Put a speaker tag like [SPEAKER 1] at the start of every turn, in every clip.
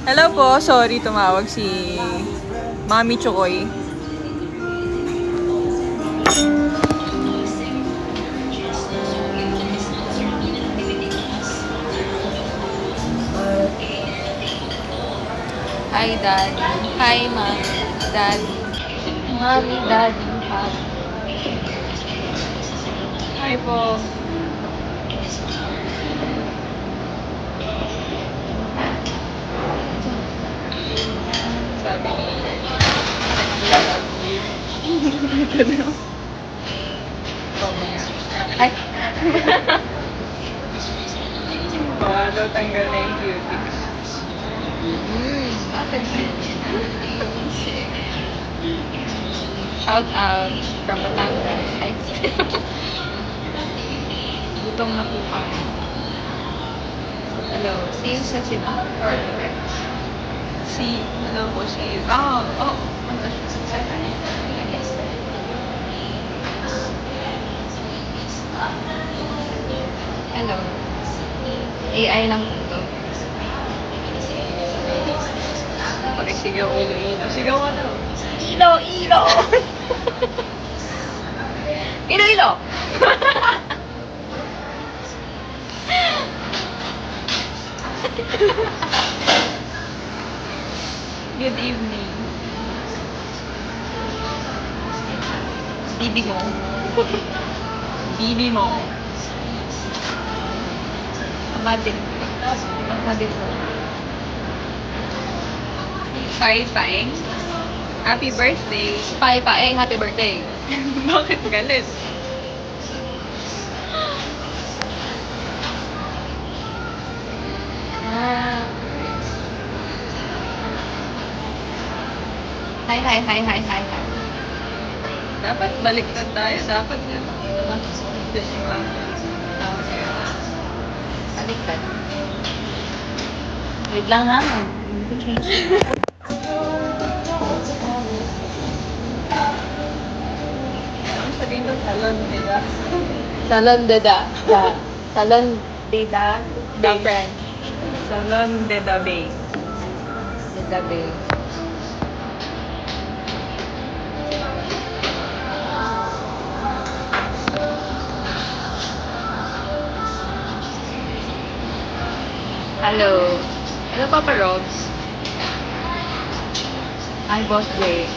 [SPEAKER 1] Hello po, sorry tumawag si Mami Chokoy.
[SPEAKER 2] Hi, Dad. Hi, Mom. Dad. Mommy, Daddy. Hi.
[SPEAKER 1] Hi po. Sabi niya.
[SPEAKER 2] Ay.
[SPEAKER 1] Baka daw tanggal na yung cutie.
[SPEAKER 2] Bakit? Shout out from Batangas. Ay. Gutom na po kami. Hello. See you sa sila.
[SPEAKER 1] Ano po si...
[SPEAKER 2] Hello. AI lang po to.
[SPEAKER 1] Pagsigaw ilo-ilo. Sigaw ka daw.
[SPEAKER 2] Ilo, ilo! Ilo, ilo!
[SPEAKER 1] Good evening.
[SPEAKER 2] Didi mo.
[SPEAKER 1] Didi mo.
[SPEAKER 2] Abatin. Abatin mo.
[SPEAKER 1] Paing. Happy birthday.
[SPEAKER 2] Paeng, happy birthday.
[SPEAKER 1] Bakit galit?
[SPEAKER 2] Hi.
[SPEAKER 1] Dapat baliktad tayo. Dapat yan.
[SPEAKER 2] Baliktad. Wait lang ha.
[SPEAKER 1] Ang sabihin ng salon, diba?
[SPEAKER 2] Salon deda. Salon deda. The French.
[SPEAKER 1] Salon de Dabay.
[SPEAKER 2] Gabi. Hello. Hello, Papa Robs. Hi, Boss Jay.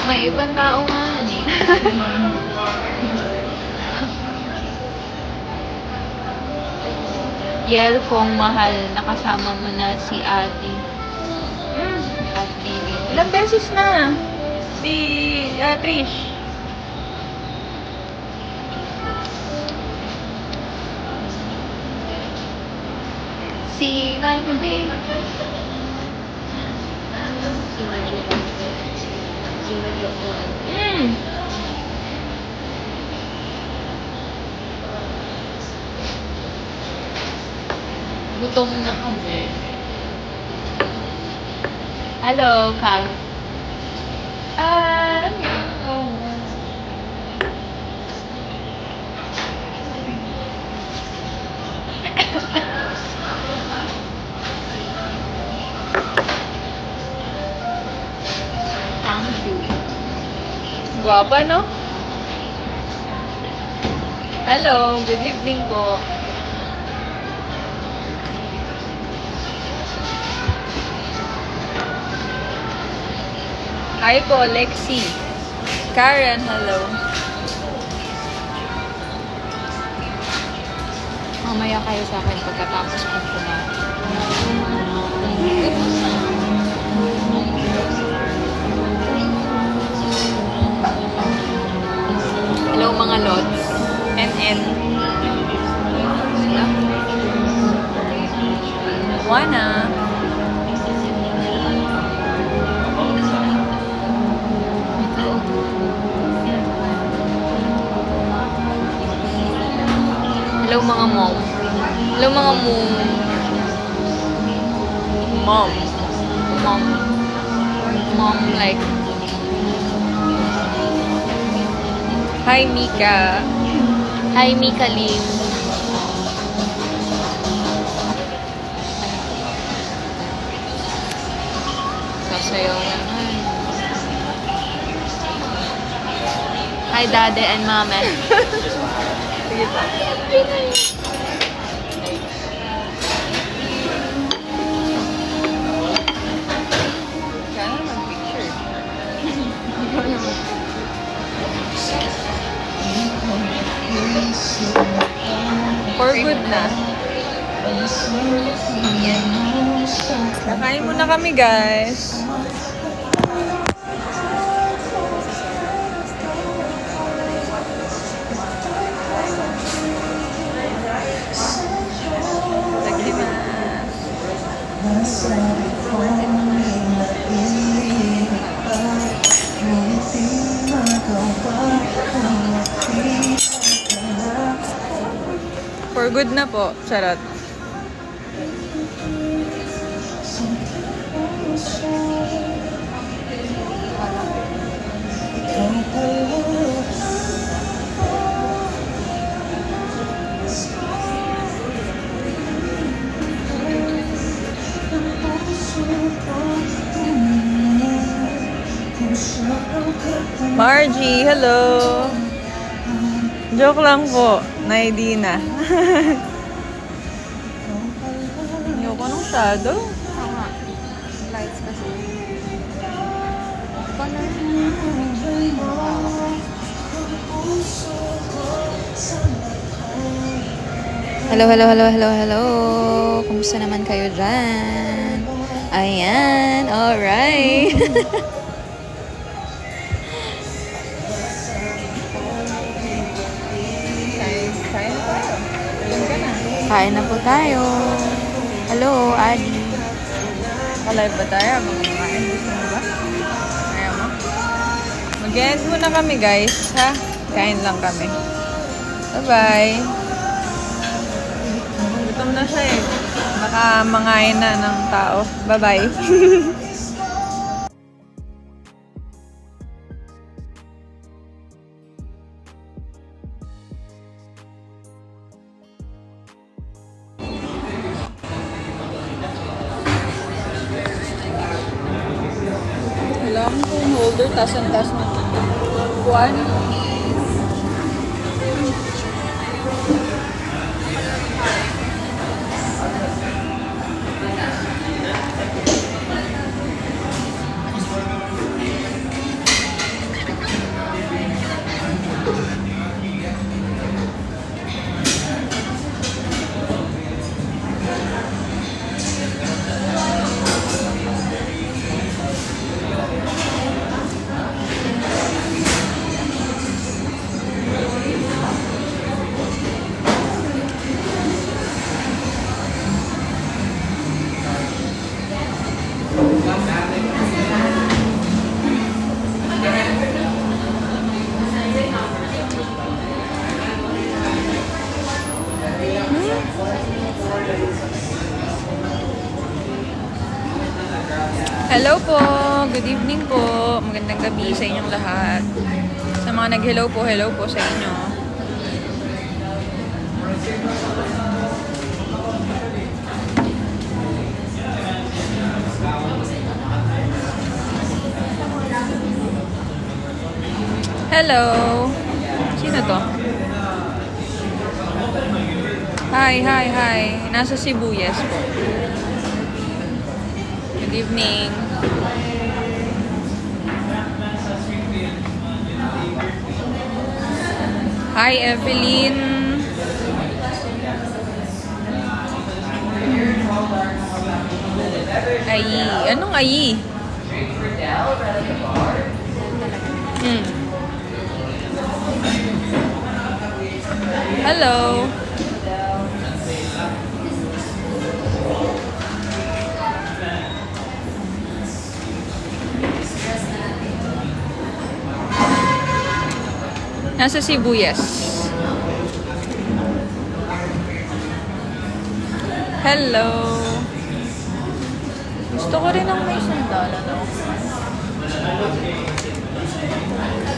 [SPEAKER 2] May ibang tao nga. Yel, kung mahal, nakasama mo na si Ate. Ate.
[SPEAKER 1] Ilang beses na? Si Trish.
[SPEAKER 2] Si Michael Bay. Gutom na kami. Hello, Kang. Thank you.
[SPEAKER 1] Guwapa, no? Hello, good evening po. Hi po, Lexi. Karen, hello.
[SPEAKER 2] Mamaya kayo sa akin pagkatapos kong kumain. Hello mga lods.
[SPEAKER 1] NN.
[SPEAKER 2] Sila?
[SPEAKER 1] Juana.
[SPEAKER 2] Hello mga mom. Hello mga mom.
[SPEAKER 1] Mom.
[SPEAKER 2] Mom. Mom like.
[SPEAKER 1] Hi, Mika.
[SPEAKER 2] Hi Mika Lim. Sasayaw naman. Hi Dade and Mama.
[SPEAKER 1] Sige pa. Kaya mag-picture. For good na. Kakain muna kami, guys. For good na po. Charot. Margie, hello. Joke lang po. Naidina. Ayoko ng shadow.
[SPEAKER 2] Tama. Lights kasi. Color. Hello, hello, hello, hello, hello. Kumusta naman kayo dyan? Ayan, alright. Kain na po tayo. Hello, Adi.
[SPEAKER 1] Alive ba tayo? Mamamain. Gusto mo ba? Ayaw mo? Mag-end muna kami, guys. Ha? Kain lang kami. Bye-bye. Gutom na siya eh. Baka mangain na ng tao. Bye-bye. Tas mo. One. Hello po! Good evening po! Magandang gabi sa inyong lahat. Sa mga nag-hello po sa inyo. Hello! Sino to? Hi! Nasa Sibuyas po. Good evening. Hi, Evelyn. Ayi. Anong ayi? Hello. Nasa Sibuyas. Hello. Gusto ko rin ng may sandala, no?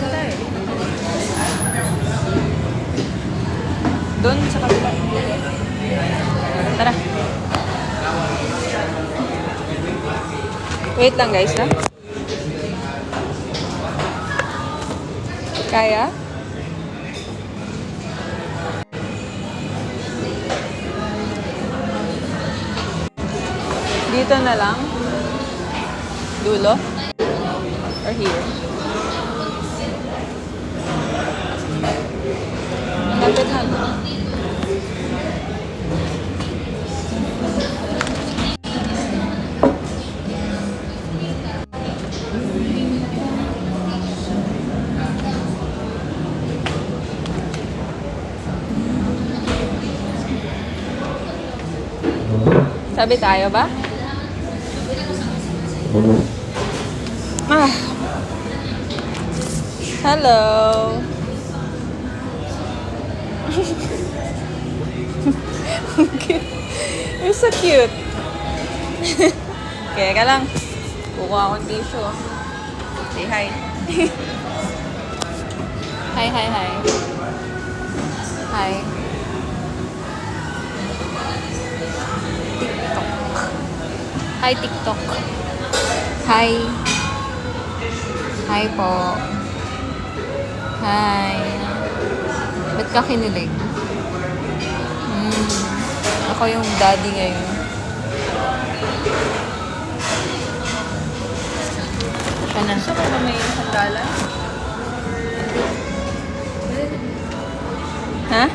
[SPEAKER 1] Wala eh. Doon sa kabila. Tara. Wait lang guys, ha? Kaya? Dito na lang? Dulo? Or here? Lapit na. Sabi tayo ba? Ah. Hello. You're so cute. Kaya ka lang. Kukuha akong tissue. Say hi. Hi. Hi. Hi, TikTok. Hi. Hi po. Hi. Ba't ka kinilig? Ako yung daddy ngayon. Siya na. Gusto ko ba may sandala? Ha?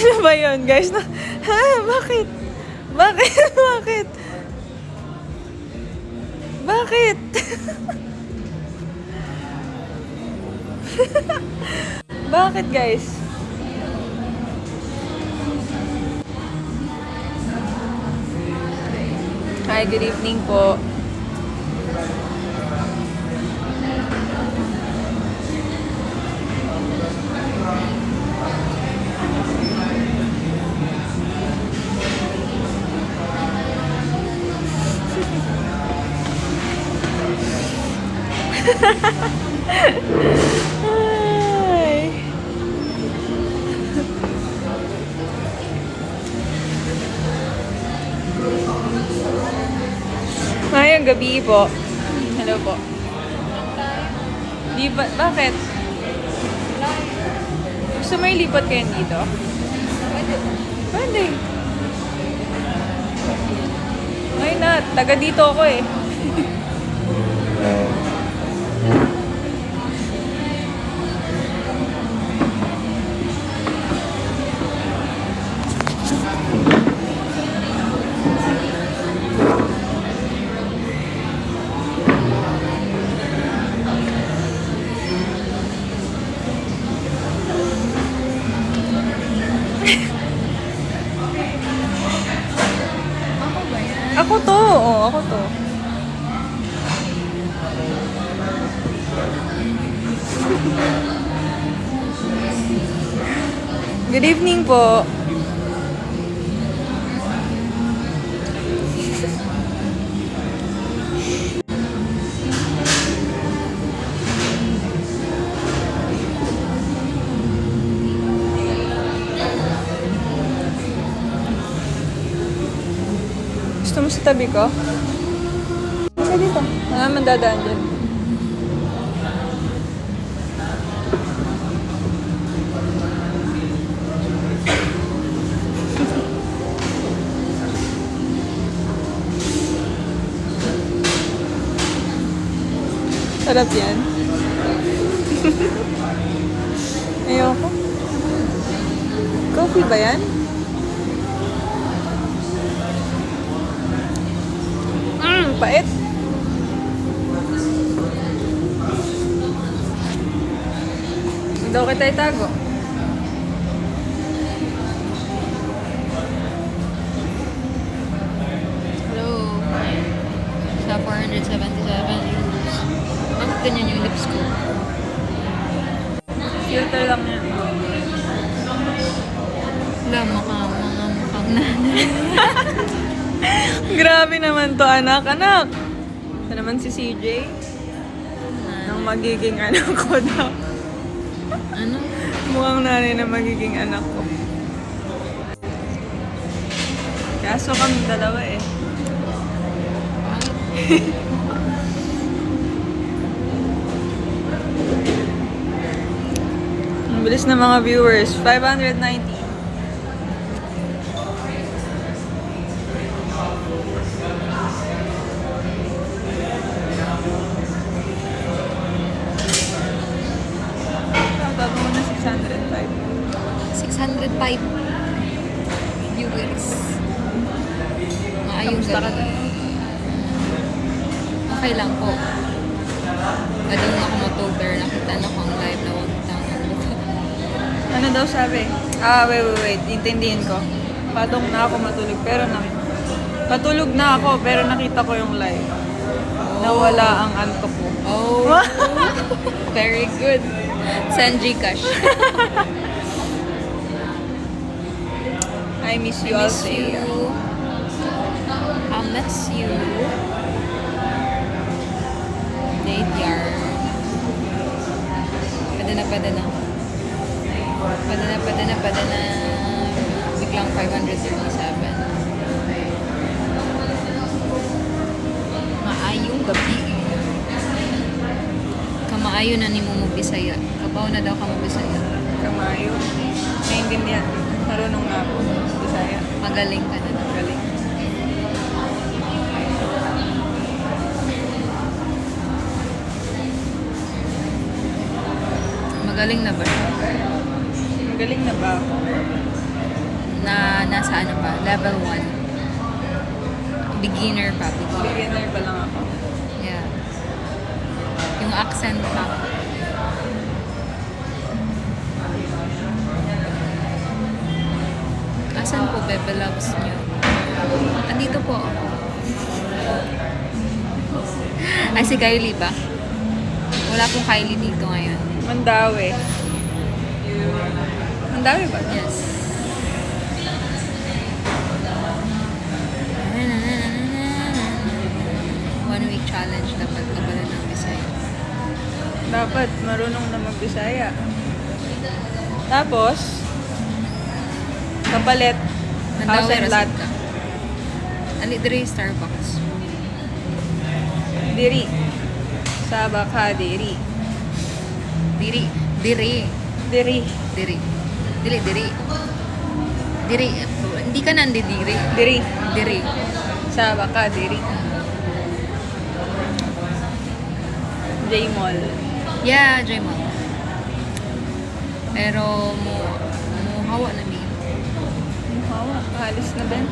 [SPEAKER 1] Ano ba yun, guys? Ha? Bakit? Bakit? Bakit? Bakit? Bakit, guys? Hi, good evening po. Ay. Ngayong gabi po. Hello po. Di ba, bakit? Gusto mo ilipat kayo dito? Pwede. Why not? Taga dito ako eh. Ako to. Oo, ako to. Good evening po. Gusto mo sa tabi ko? Sa dito. Wala naman dadaan dyan. Sarap yan. Ayoko. Coffee ba yan? Pait. Hindi daw kita itago.
[SPEAKER 2] Hello. Sa 477 euros. Bakit ganyan yung lips ko?
[SPEAKER 1] Filter lang yan.
[SPEAKER 2] Wala, mga mukhang nanay.
[SPEAKER 1] Grabe naman to, anak. Anak! Ito naman si CJ. Nang magiging anak ko daw.
[SPEAKER 2] Ano?
[SPEAKER 1] Mukhang nanay na magiging anak ko. Kaso kami dalawa eh. Ang bilis na mga viewers. 590. Bago mo na 605.
[SPEAKER 2] 605 viewers. Maayong
[SPEAKER 1] Kamusta ka
[SPEAKER 2] gabi. Okay lang po. Gadong ako matuber, nakita na kong live na wag tangan.
[SPEAKER 1] Ano daw sabi? Wait. Intindihin ko. Patong na ako matulog, pero patulog na ako, pero nakita ko yung live. Nawala ang antok ko.
[SPEAKER 2] Oh, very good. Send Gcash.
[SPEAKER 1] I miss you
[SPEAKER 2] I
[SPEAKER 1] all.
[SPEAKER 2] miss you. I'll miss you. Date yard. Padana. Biglang 537. Maayong gabi. Kamaayo na ni mo Bisaya. Kabaw na daw ka mo Bisaya.
[SPEAKER 1] Kamayo. Naiintindihan. Marunong na ako. Bisaya.
[SPEAKER 2] Magaling ka na.
[SPEAKER 1] Galing.
[SPEAKER 2] Magaling na ba siya?
[SPEAKER 1] Magaling na ba ako?
[SPEAKER 2] na nasa ano pa, level 1. Beginner pa.
[SPEAKER 1] Beginner pa lang ako.
[SPEAKER 2] Yeah. Yung accent pa. Asan po, Bebe Loves nyo? Andito po. Ay, si Kylie ba? Wala pong Kylie dito ngayon.
[SPEAKER 1] Mandawi. Mandawi ba?
[SPEAKER 2] Yes. One week challenge dapat kabala ng Bisaya.
[SPEAKER 1] Dapat marunong na magbisaya. Tapos, kapalit, house
[SPEAKER 2] Mandawi
[SPEAKER 1] and lot.
[SPEAKER 2] Rosita. Ali, dire yung Starbucks.
[SPEAKER 1] Diri. Sabak ha, diri.
[SPEAKER 2] Diri. Diri.
[SPEAKER 1] Diri.
[SPEAKER 2] Diri. Dili, diri. Diri. Hindi ka nandidiri.
[SPEAKER 1] Diri.
[SPEAKER 2] Diri.
[SPEAKER 1] Sabak ha, diri. J-Mall.
[SPEAKER 2] Yeah, Jaymon. Pero mo hawa na mi.
[SPEAKER 1] Hawa, alis na din.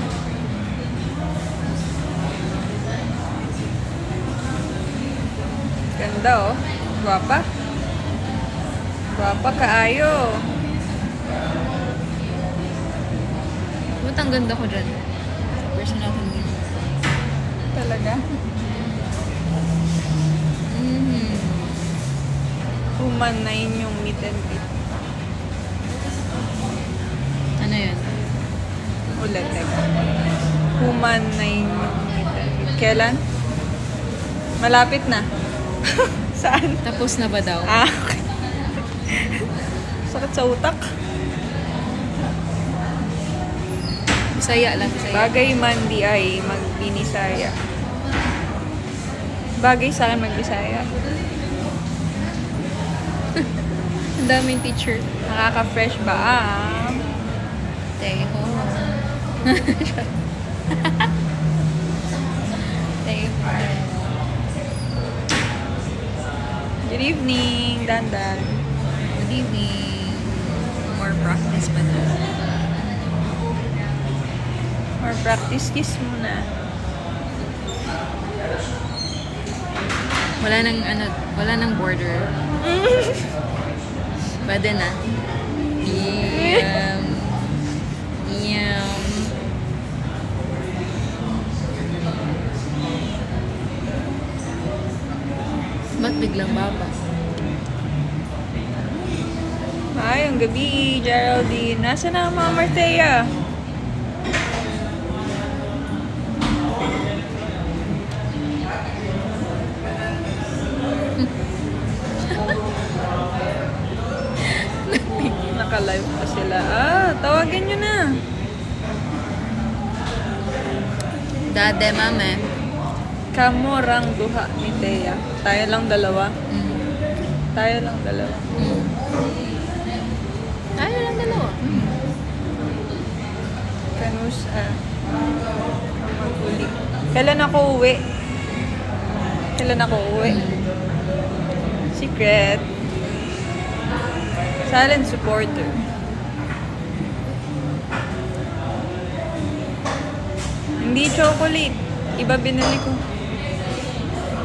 [SPEAKER 1] Ganda oh. Guwapa. Guwapa kaayo.
[SPEAKER 2] Ba't ang ganda ko dyan? Personal ko nito.
[SPEAKER 1] Talaga.
[SPEAKER 2] Mm.
[SPEAKER 1] Human na yun yung meet and greet.
[SPEAKER 2] Ano yun?
[SPEAKER 1] Ulit, teka. Human na yun yung meet and greet. Kailan? Malapit na. Saan?
[SPEAKER 2] Tapos na ba daw?
[SPEAKER 1] Ah, okay. Sakit sa utak.
[SPEAKER 2] Bisaya lang, Bisaya.
[SPEAKER 1] Bagay man di ay magbinisaya. Bagay sa akin magbisaya.
[SPEAKER 2] Ang daming teacher.
[SPEAKER 1] Nakaka-fresh ba?
[SPEAKER 2] Teho. Teho.
[SPEAKER 1] Good evening, Dandan.
[SPEAKER 2] Good evening. More practice pa na.
[SPEAKER 1] Or practice kiss muna.
[SPEAKER 2] Wala nang border. Pwede na. Yum. Yum. Ba't biglang baba?
[SPEAKER 1] Ay, ang gabi, Geraldine. Nasaan na ang mga Martea? Naka-live pa sila. Tawagin nyo na.
[SPEAKER 2] Dade, mame.
[SPEAKER 1] Kamorang duha ni Thea. Tayo lang dalawa.
[SPEAKER 2] Mm.
[SPEAKER 1] Tayo lang dalawa.
[SPEAKER 2] Mm. Tayo lang dalawa.
[SPEAKER 1] Kanus, mag-uli. Kailan ako uwi? Kailan ako uwi? Secret. Silent supporter. Hindi chocolate. Iba binili ko.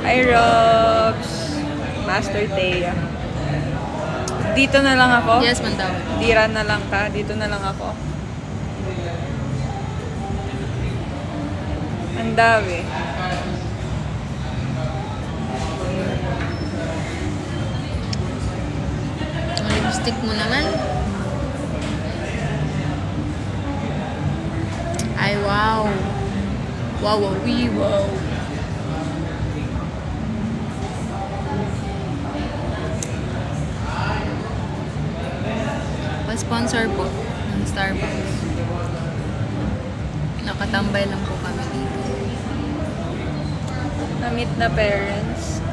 [SPEAKER 1] Hi, Robs. Master Thea. Dito na lang ako?
[SPEAKER 2] Yes, Mandawi.
[SPEAKER 1] Dira na lang ka. Dito na lang ako. Mandawi.
[SPEAKER 2] Ang lipstick mo naman. Ay, wow. Wow, wow, wee, wow. Pa-sponsor po ng Starbucks. Nakatambay lang po kami dito.
[SPEAKER 1] Na-meet na parents.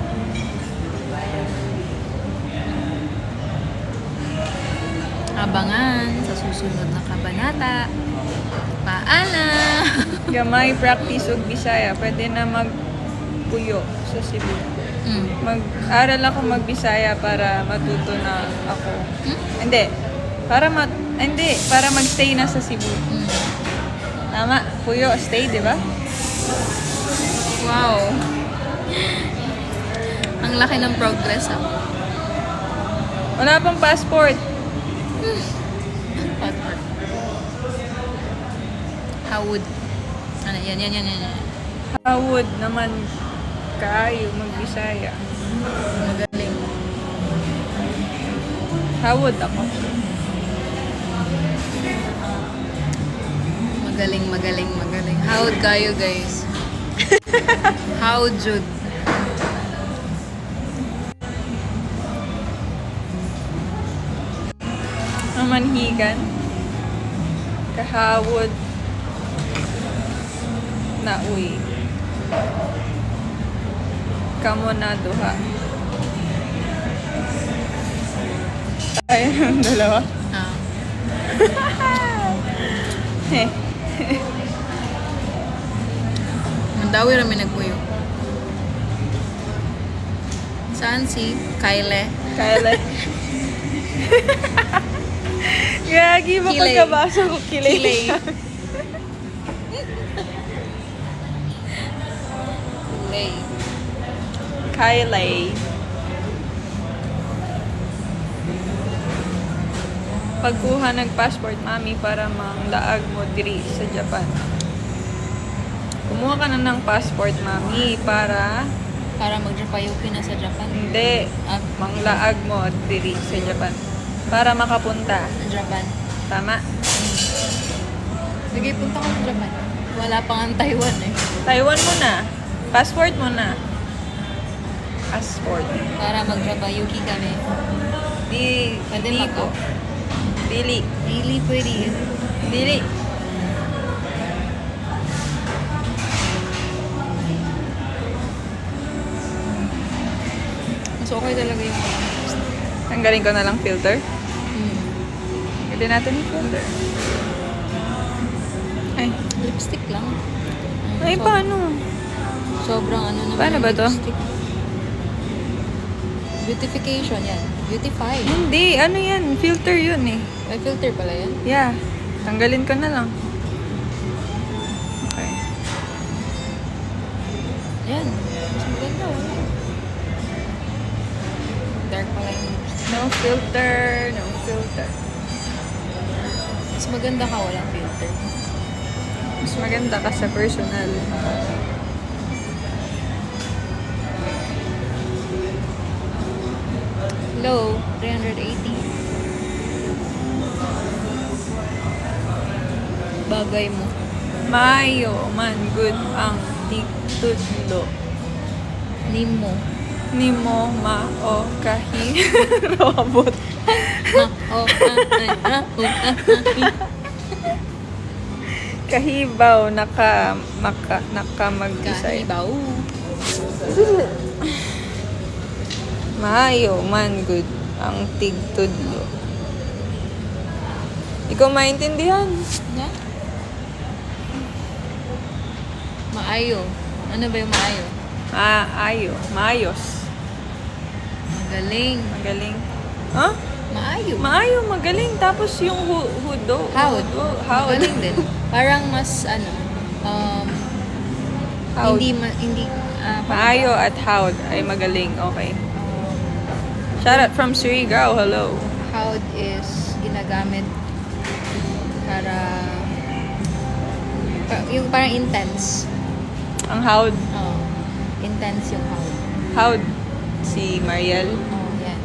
[SPEAKER 2] Abangan sa susunod na kabanata. Paalam!
[SPEAKER 1] Gamay practice og Bisaya. Pwede na magpuyo sa Cebu.
[SPEAKER 2] Mm.
[SPEAKER 1] Mag-aral ako mag-Bisaya para matuto na ako.
[SPEAKER 2] Hmm?
[SPEAKER 1] Hindi. Hindi, para magstay na sa Cebu.
[SPEAKER 2] Mm.
[SPEAKER 1] Tama, Puyo, stay, di ba?
[SPEAKER 2] Wow. Ang laki ng progress, ah.
[SPEAKER 1] Wala pang passport.
[SPEAKER 2] Passport. How would? Ano, yan.
[SPEAKER 1] Hawod naman kayo magbisaya.
[SPEAKER 2] Magaling.
[SPEAKER 1] Hawod ako.
[SPEAKER 2] Magaling. How'd kayo, guys? How'd Jude?
[SPEAKER 1] Manhigan. Kahawod. Na uy. Kamo na duha. Tayo ng dalawa.
[SPEAKER 2] Ah.
[SPEAKER 1] Heh.
[SPEAKER 2] Mandawi rami nagpuyo. Saan si Kyle?
[SPEAKER 1] Kyle. Gagi,
[SPEAKER 2] Kilay.
[SPEAKER 1] mapagkabasa ko kilay.
[SPEAKER 2] Kilay. Kulay.
[SPEAKER 1] Kyle. Pagkuha ng passport, mami, para manglaag mo diri sa Japan. Kumuha ka na ng passport, mami, para
[SPEAKER 2] Para mag-Japayuki na sa Japan.
[SPEAKER 1] hindi manglaag mo diri sa Japan. Para makapunta.
[SPEAKER 2] Sa Japan.
[SPEAKER 1] Tama?
[SPEAKER 2] Sige, punta ko sa Japan. Wala pang ang Taiwan eh.
[SPEAKER 1] Taiwan mo na. Passport mo na. Passport.
[SPEAKER 2] Para mag-Japayuki kami. Pwede
[SPEAKER 1] Di
[SPEAKER 2] mag-go?
[SPEAKER 1] ko. Dili.
[SPEAKER 2] Really pwede.
[SPEAKER 1] Dili.
[SPEAKER 2] Mas okay talaga yung walang lipstick.
[SPEAKER 1] Tanggalin ko na lang filter.
[SPEAKER 2] Hmm.
[SPEAKER 1] Pwede natin yung filter. Ay.
[SPEAKER 2] Lipstick lang.
[SPEAKER 1] Ay, paano?
[SPEAKER 2] Sobrang ano naman
[SPEAKER 1] Paano
[SPEAKER 2] yung
[SPEAKER 1] ba to?
[SPEAKER 2] lipstick. Beautification yan. Beautify.
[SPEAKER 1] Hindi. Ano yan? Filter yun eh.
[SPEAKER 2] May filter pala yan.
[SPEAKER 1] Yeah. Tanggalin ko na lang. Okay.
[SPEAKER 2] Yan. Mas maganda. Wala. Dark pala yung lipstick.
[SPEAKER 1] No filter. No filter.
[SPEAKER 2] Mas maganda ka walang filter.
[SPEAKER 1] Mas maganda ka sa personal.
[SPEAKER 2] Low, 380. Bagay mo.
[SPEAKER 1] Maayo man good ang tigtudlo.
[SPEAKER 2] Nimo.
[SPEAKER 1] Nimo mao kahi robot. Kahibaw naka mag-isay.
[SPEAKER 2] Kahibaw.
[SPEAKER 1] Maayo man good ang tigtudlo. Ikaw maintindihan?
[SPEAKER 2] Na? Maayo. Ano ba yung maayo?
[SPEAKER 1] Maayos.
[SPEAKER 2] Magaling.
[SPEAKER 1] Magaling. Huh?
[SPEAKER 2] Maayo.
[SPEAKER 1] Maayo, magaling. Tapos yung hudo.
[SPEAKER 2] Howd.
[SPEAKER 1] Howd.
[SPEAKER 2] Magaling din. Parang mas
[SPEAKER 1] Howd.
[SPEAKER 2] hindi
[SPEAKER 1] Maayo at howd ay magaling. Okay. Shout out from Surigao. Hello.
[SPEAKER 2] howd is ginagamit para yung parang intense.
[SPEAKER 1] Ang howd.
[SPEAKER 2] Oh, intense yung howd.
[SPEAKER 1] Howd. Si Mariel.
[SPEAKER 2] Oh, yan.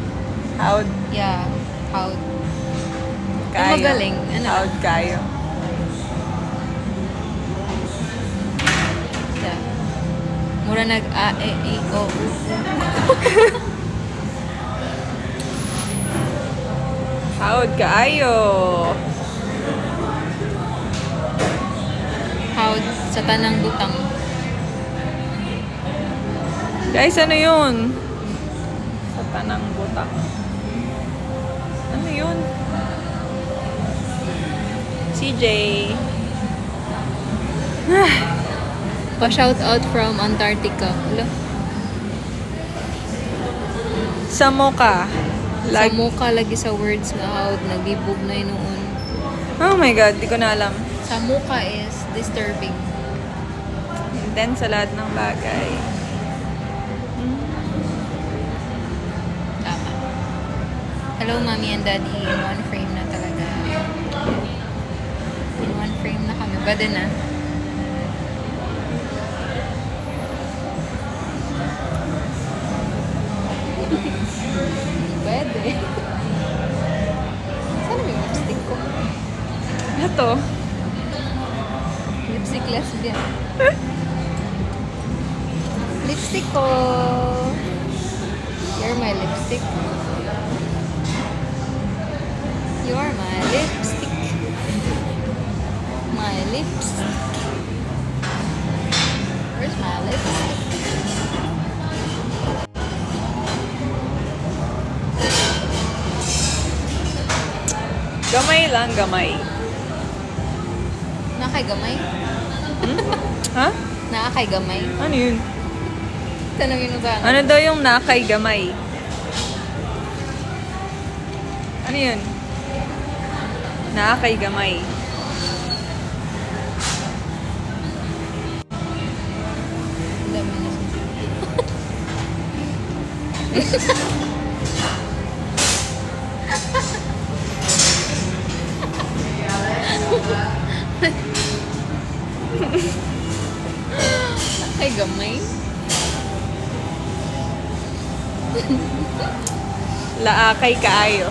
[SPEAKER 1] Howd.
[SPEAKER 2] Yeah, howd.
[SPEAKER 1] Kayo.
[SPEAKER 2] Magaling. Ano?
[SPEAKER 1] Howd kayo.
[SPEAKER 2] Yeah. Mura nag-a, e, o, u.
[SPEAKER 1] Howd kayo.
[SPEAKER 2] Howd sa tanang butang.
[SPEAKER 1] Guys, ano yun? Sa tanang butak. Ano yun? CJ.
[SPEAKER 2] Pa-shout out from Antarctica. Hello?
[SPEAKER 1] Samoka.
[SPEAKER 2] Sa mukha lagi sa words nga hawd nagbibog na noon.
[SPEAKER 1] Oh my God, di ko na alam.
[SPEAKER 2] Sa mukha is disturbing.
[SPEAKER 1] Intense sa lahat ng bagay.
[SPEAKER 2] Tama. Hello, mommy and daddy. In one frame na talaga. In one frame na kami. Bada na. Pwede. Saan yung lipstick ko?
[SPEAKER 1] Ito.
[SPEAKER 2] Lipstick lesbian. Lipstick ko. You're my lipstick. You're my lipstick. My lipstick. Where's my lipstick?
[SPEAKER 1] Gamay lang, gamay.
[SPEAKER 2] Nakay gamay?
[SPEAKER 1] Ha?
[SPEAKER 2] Nakay gamay?
[SPEAKER 1] Ano yun?
[SPEAKER 2] Tanongin mo sa
[SPEAKER 1] Ano daw yung nakay gamay? Ano yun? Nakay gamay.
[SPEAKER 2] Ang dami na Nakay gamay?
[SPEAKER 1] Laakay kaayo.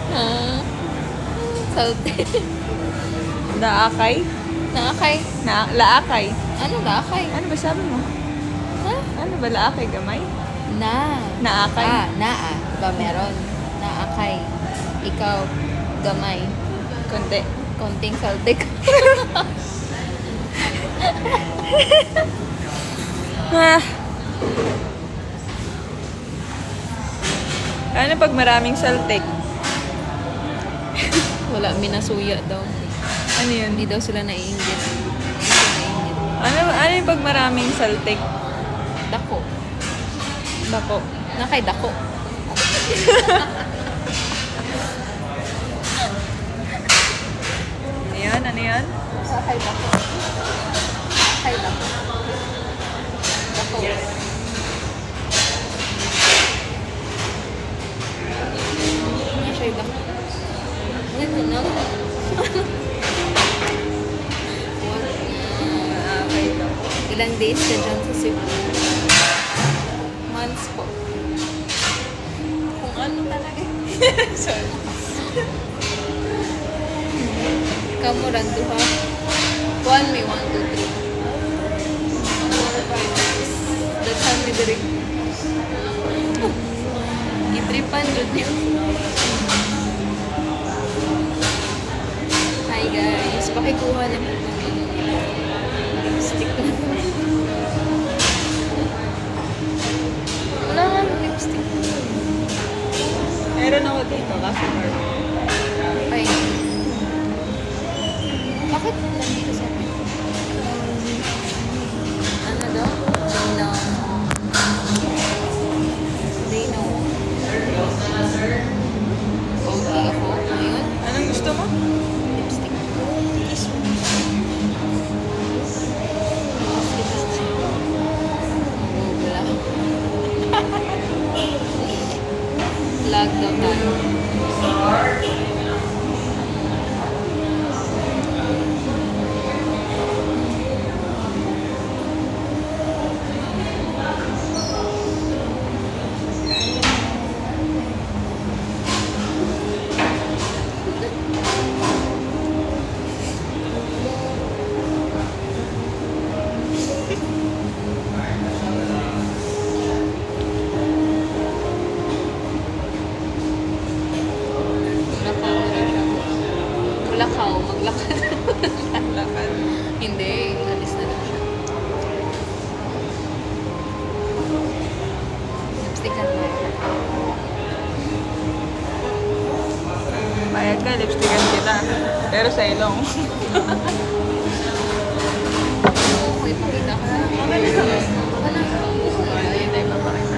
[SPEAKER 2] Ah, salty.
[SPEAKER 1] Laakay?
[SPEAKER 2] Nakakay?
[SPEAKER 1] Laakay.
[SPEAKER 2] Ano nakakay?
[SPEAKER 1] Ano ba sabi mo?
[SPEAKER 2] Ha?
[SPEAKER 1] Ano ba laakay gamay?
[SPEAKER 2] Na.
[SPEAKER 1] Naakay?
[SPEAKER 2] Naa. Ba meron? Naakay. Ikaw, gamay.
[SPEAKER 1] Konti.
[SPEAKER 2] Konting saltik.
[SPEAKER 1] Ah. Ano pag maraming saltik?
[SPEAKER 2] Wala, minasuya daw.
[SPEAKER 1] Ano yun?
[SPEAKER 2] Hindi daw sila naiingit. Hindi sila naiingit.
[SPEAKER 1] Ano yung pag maraming saltik?
[SPEAKER 2] Dako.
[SPEAKER 1] Bako.
[SPEAKER 2] Nakay dako.
[SPEAKER 1] Ano yan? Ano yan?
[SPEAKER 2] Nakay dako. Nakay dako. Dako. Nakay dako. Ano na?
[SPEAKER 1] Laakay bako.
[SPEAKER 2] Ilang days ka dyan sa Cebu? Months po. Kung ano talaga.
[SPEAKER 1] Sorry.
[SPEAKER 2] Kamu randuha. 1 may 1, 2, 3. 4, 5, 6. Datan mi diri. Itripan jud niyo. Hi guys, pakikuha na po ng lipstick na. Wala nga ng lipstick.
[SPEAKER 1] Meron ako dito, kaso
[SPEAKER 2] Ay. Bakit nandito sa akin? Ano daw? They know. Okay ako ngayon.
[SPEAKER 1] Anong gusto mo?
[SPEAKER 2] Lipstick. Kiss mo. Wala. Lag daw tayo. Maglakaw, maglakad.
[SPEAKER 1] Lakad.
[SPEAKER 2] Hindi, alis na lang siya. Lipstickan mo.
[SPEAKER 1] Bayad ka, lipstickan kita. Pero sa ilong.
[SPEAKER 2] Okay, pakita ko na. Ano?
[SPEAKER 1] Ayun tayo papakita.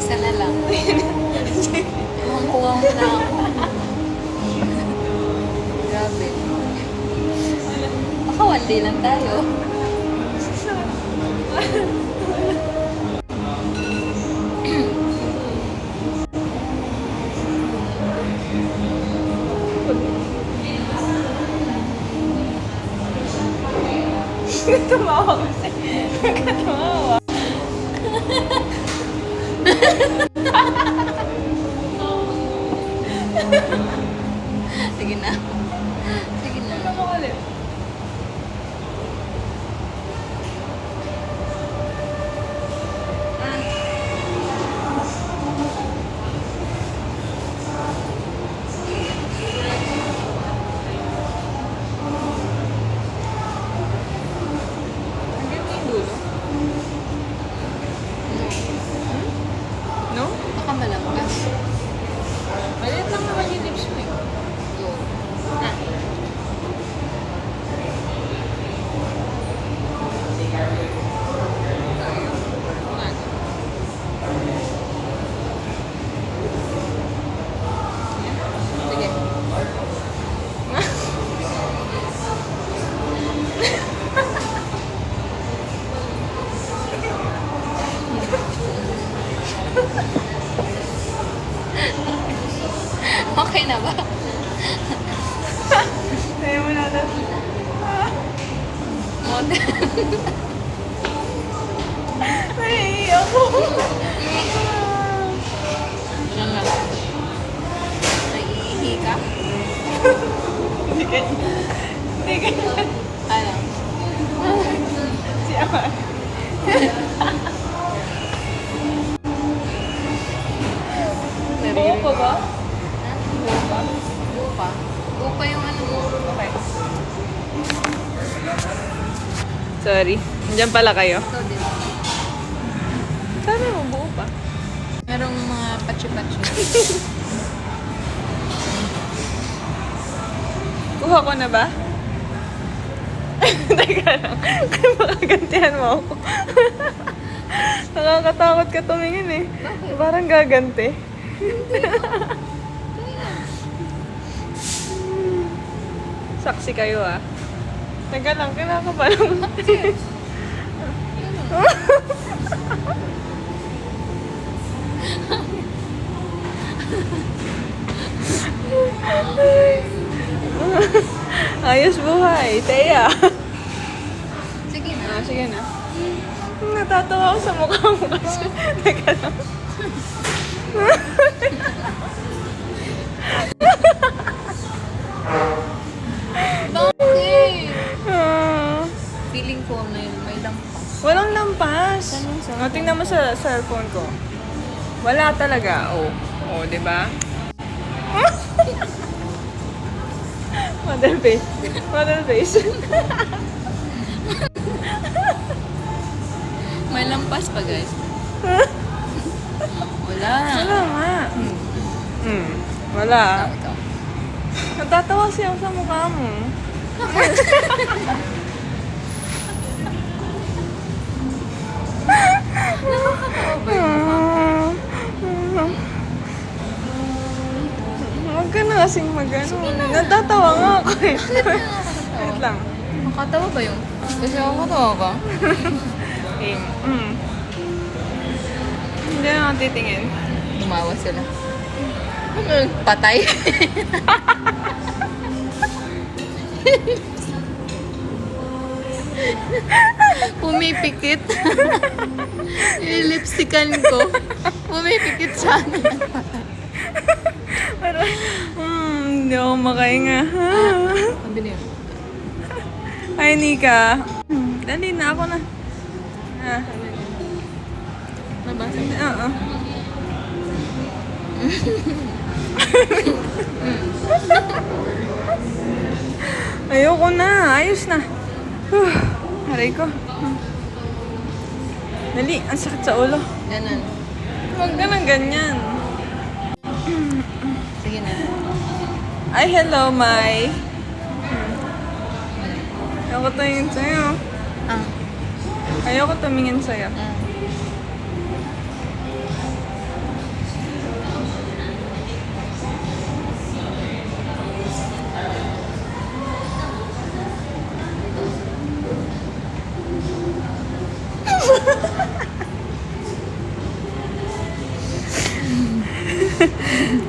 [SPEAKER 2] Isa na lang. Kuha mo na ako. Grabe. Baka one day lang tayo.
[SPEAKER 1] Tumawa kasi. Tumawa.
[SPEAKER 2] Sige na. Sige na.
[SPEAKER 1] Ano ulit? Hanggang yung dulo? No?
[SPEAKER 2] Baka malampas.
[SPEAKER 1] Maliit lang naman yung lips mo eh.
[SPEAKER 2] Go.
[SPEAKER 1] Sige.
[SPEAKER 2] Okay na ba?
[SPEAKER 1] Kaya mo natin.
[SPEAKER 2] Model.
[SPEAKER 1] Naiiyak ako.
[SPEAKER 2] Yan lang. Naiihi ka?
[SPEAKER 1] Hindi ganyan. Hindi ganyan.
[SPEAKER 2] Ano?
[SPEAKER 1] Si Aman. Oo pa ba?
[SPEAKER 2] Gupa. Gupa. Gupa yung ano mo.
[SPEAKER 1] Okay. Sorry. Nandiyan pala kayo.
[SPEAKER 2] Ito din.
[SPEAKER 1] Sabi mo, buo pa.
[SPEAKER 2] Merong mga patsi-patsi.
[SPEAKER 1] Kuha ko na ba? Teka lang. Kaya makagantihan mo ako. Nakakatakot ka tumingin eh.
[SPEAKER 2] Bakit?
[SPEAKER 1] Parang gaganti. Saksi kayo ah. Teka lang, kinakabalan mo. Ayos buhay, Teya.
[SPEAKER 2] Sige na.
[SPEAKER 1] Sige na. Natatawa ako sa mukha mo kasi. Teka lang.
[SPEAKER 2] Bakit?
[SPEAKER 1] Ah,
[SPEAKER 2] Feeling ko na yun, may lampas.
[SPEAKER 1] walang lampas.
[SPEAKER 2] Saan yung cellphone
[SPEAKER 1] O, tingnan mo sa cellphone ko. Wala talaga. Oh, oh, di ba? Model face. Model face.
[SPEAKER 2] May lampas pa, guys. Wala.
[SPEAKER 1] Wala nga. Wala.
[SPEAKER 2] Ikaw.
[SPEAKER 1] Natatawa siya sa mukha mo.
[SPEAKER 2] Nakakatawa ba yun?
[SPEAKER 1] Huwag ka na kasing mag-ano. Natatawa nga ako eh. Wait lang.
[SPEAKER 2] Nakakatawa ba yun? Kasi ako katawa ka.
[SPEAKER 1] Okay. Hindi na ako titingin.
[SPEAKER 2] Tumawa sila. Patay. Pumipikit. Lipstickan ko. Pumipikit siya.
[SPEAKER 1] Parang, hindi ako makahinga.
[SPEAKER 2] Pabili yun.
[SPEAKER 1] Hi, Nika. Dali na ako na.
[SPEAKER 2] Nabasa?
[SPEAKER 1] Oo. Ayoko na. Ayos na. Aray ko. Dali, ang sakit sa ulo.
[SPEAKER 2] Ganon.
[SPEAKER 1] Huwag ka ng ganyan.
[SPEAKER 2] Sige na.
[SPEAKER 1] Ay, hello, Mai. Ayoko tumingin sa'yo.
[SPEAKER 2] Ah.
[SPEAKER 1] Ayoko tumingin sa'yo.
[SPEAKER 2] Ah.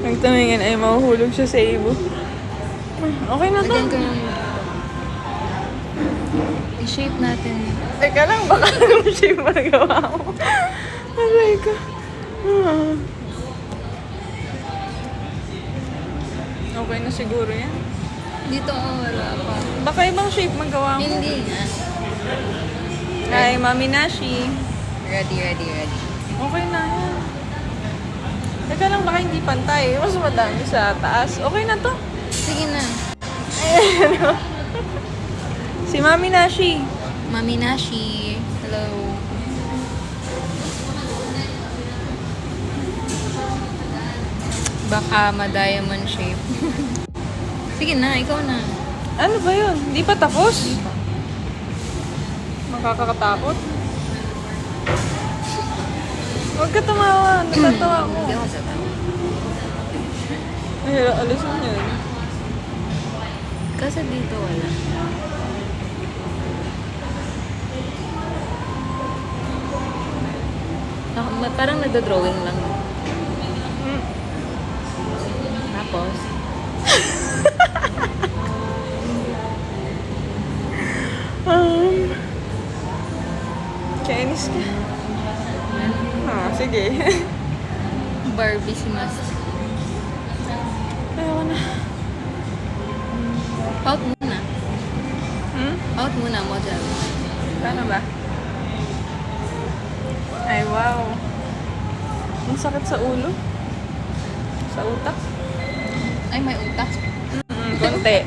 [SPEAKER 1] Pag tumingin ay mahuhulog siya sa ibo. Okay na to.
[SPEAKER 2] Lagyan ko yung... I-shape natin.
[SPEAKER 1] Teka lang, baka anong shape magawa mo. Aray ko. Okay na siguro yan.
[SPEAKER 2] Dito wala pa.
[SPEAKER 1] Baka ibang shape magawa mo.
[SPEAKER 2] Hindi nga.
[SPEAKER 1] Ay, Mami Nashi.
[SPEAKER 2] Ready.
[SPEAKER 1] Okay na yan. Teka lang, baka hindi pantay. Mas madami sa taas. Okay na to.
[SPEAKER 2] Sige na.
[SPEAKER 1] Si Mami Nashi.
[SPEAKER 2] Mami Nashi. Hello. Baka ma-diamond shape. Sige na, ikaw na.
[SPEAKER 1] Ano ba yun? Hindi pa tapos? Makakakatakot. Huwag ka tumawa. Natatawa ko.
[SPEAKER 2] Hindi ako tatawa.
[SPEAKER 1] Ay, alisin yun.
[SPEAKER 2] Kasi dito wala. Parang nagda-drawing lang.
[SPEAKER 1] Hmm.
[SPEAKER 2] Tapos,
[SPEAKER 1] Chinese ka. Sige.
[SPEAKER 2] Barbie si Master.
[SPEAKER 1] Ayaw na.
[SPEAKER 2] Out muna.
[SPEAKER 1] Hmm?
[SPEAKER 2] Out muna mo dyan.
[SPEAKER 1] Paano ba? Ay, wow. Ang sakit sa ulo. Sa utak.
[SPEAKER 2] Ay, may utak.
[SPEAKER 1] Konti.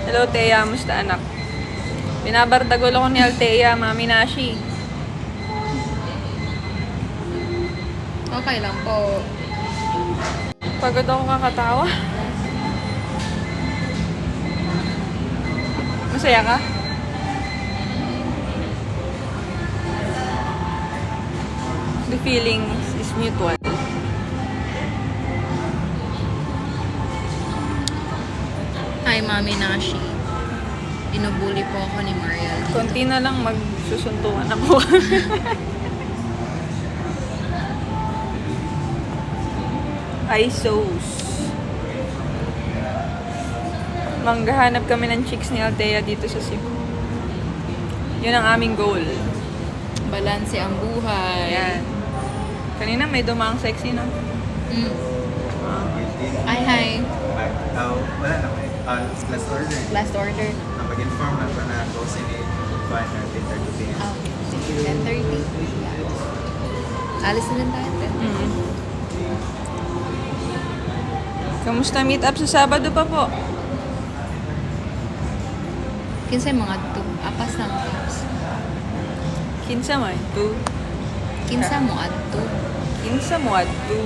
[SPEAKER 1] Hello, Teya. Musta, anak? Binabardagol ako ni Altea, Mami Nashi.
[SPEAKER 2] Okay lang po.
[SPEAKER 1] Pagod ako kakatawa. Masaya ka? The feelings is mutual.
[SPEAKER 2] Hi, Mami Nashi. Binubuli po ako ni Mariel.
[SPEAKER 1] Konti na lang magsusuntukan ako. ISOs. Manggahanap kami ng chicks ni Altea dito sa Cebu. Yun ang aming goal.
[SPEAKER 2] Balanse ang buhay.
[SPEAKER 1] Ayan. Kanina may dumaang sexy, no?
[SPEAKER 2] Mm. Ay, hi.
[SPEAKER 3] Wala na may. Last order.
[SPEAKER 2] Last order.
[SPEAKER 3] Napag-inform na pa na closing it. Kuhaan na 10:30 p.m.
[SPEAKER 2] Ah, 10:30. Alis na rin tayo. 10:30.
[SPEAKER 1] Mm. Kamusta meet up sa Sabado pa po?
[SPEAKER 2] Kinsay mga to. Apas na tops.
[SPEAKER 1] Kinsa mo ito?
[SPEAKER 2] Kinsa mo adto.
[SPEAKER 1] Kinsa mo adto?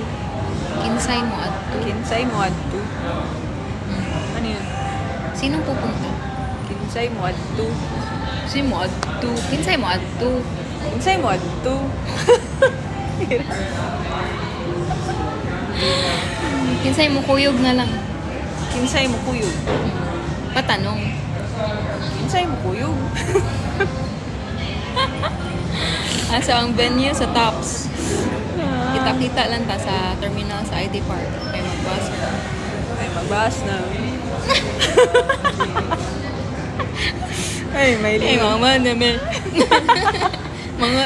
[SPEAKER 2] Kinsay mo adto.
[SPEAKER 1] Kinsay mo adto?
[SPEAKER 2] Mm.
[SPEAKER 1] Ano yun?
[SPEAKER 2] Sinong pupunta?
[SPEAKER 1] Kinsay mo adto?
[SPEAKER 2] Sino mo adto? Kinsay mo adto.
[SPEAKER 1] Kinsay mo adto?
[SPEAKER 2] Kinsay mo kuyog na lang.
[SPEAKER 1] Kinsay mo kuyog?
[SPEAKER 2] Patanong.
[SPEAKER 1] Kinsay mo kuyog?
[SPEAKER 2] Asa ang venue sa Tops. Kita-kita lang ta sa terminal sa ID Park. Kaya mag-bus.
[SPEAKER 1] Ay, magbahas na. Ay, may
[SPEAKER 2] Eh,
[SPEAKER 1] lima.
[SPEAKER 2] mga namin.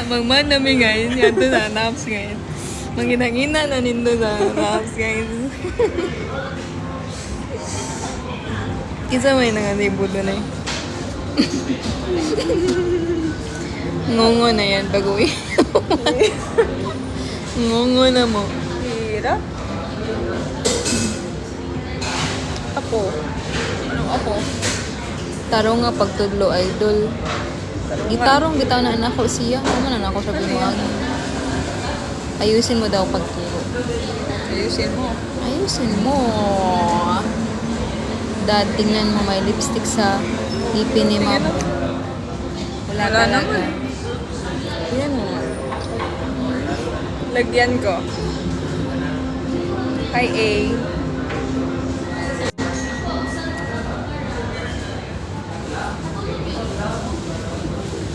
[SPEAKER 2] mga namin ngayon. Yan to sa Tops ngayon. Mangina-ngina na nindo sa Tops ngayon. Kisa may nangalibo doon eh. Ngongo na yan, baguhin. Ngongo na mo.
[SPEAKER 1] Hira. Ako.
[SPEAKER 2] Ano ako? Tarong nga pagtudlo, idol. Gitarong bitaw na anak ko siya. Ano na ako sa binuang. Ayusin mo daw pagturo.
[SPEAKER 1] Ayusin mo.
[SPEAKER 2] Ayusin mo. Dad, tingnan mo may lipstick sa ipin ni Ma'am. Wala
[SPEAKER 1] Wala
[SPEAKER 2] talaga.
[SPEAKER 1] naman.
[SPEAKER 2] Yan mo.
[SPEAKER 1] Lagyan ko. Hi, A.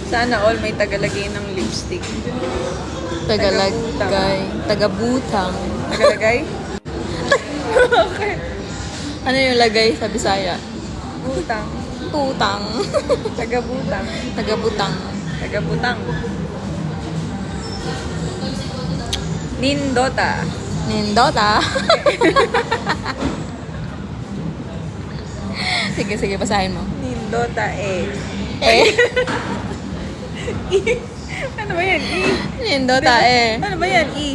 [SPEAKER 1] Sana all may tagalagay ng lipstick.
[SPEAKER 2] Tagalagay. Tagabutang.
[SPEAKER 1] Tagalagay?
[SPEAKER 2] Ano yung lagay sa Bisaya?
[SPEAKER 1] Butang.
[SPEAKER 2] Tutang.
[SPEAKER 1] Taga-butang.
[SPEAKER 2] Tagabutang.
[SPEAKER 1] Taga-butang. Nindota.
[SPEAKER 2] Nindota. Sige, basahin mo.
[SPEAKER 1] Nindota eh.
[SPEAKER 2] Eh?
[SPEAKER 1] Ano ba yan? I.
[SPEAKER 2] Nindota eh.
[SPEAKER 1] Ano ba yan? I.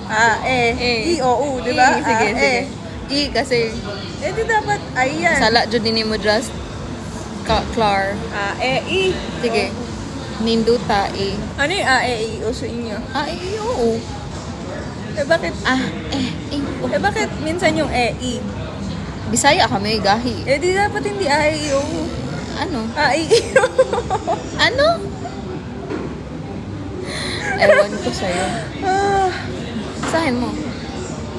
[SPEAKER 2] I.
[SPEAKER 1] I, O, U, di ba?
[SPEAKER 2] Sige. I kasi
[SPEAKER 1] Eh, di dapat ay yan.
[SPEAKER 2] sala jud din mo just Clar.
[SPEAKER 1] I.
[SPEAKER 2] Sige. Ninduta eh.
[SPEAKER 1] Ano yung I, O sa inyo?
[SPEAKER 2] Oo.
[SPEAKER 1] Eh, bakit?
[SPEAKER 2] O.
[SPEAKER 1] Bakit minsan yung I?
[SPEAKER 2] Bisaya kami, gahi.
[SPEAKER 1] Eh, di dapat hindi I, O.
[SPEAKER 2] Ano?
[SPEAKER 1] I, O.
[SPEAKER 2] Ano? Ewan ko sa'yo. Sahin mo.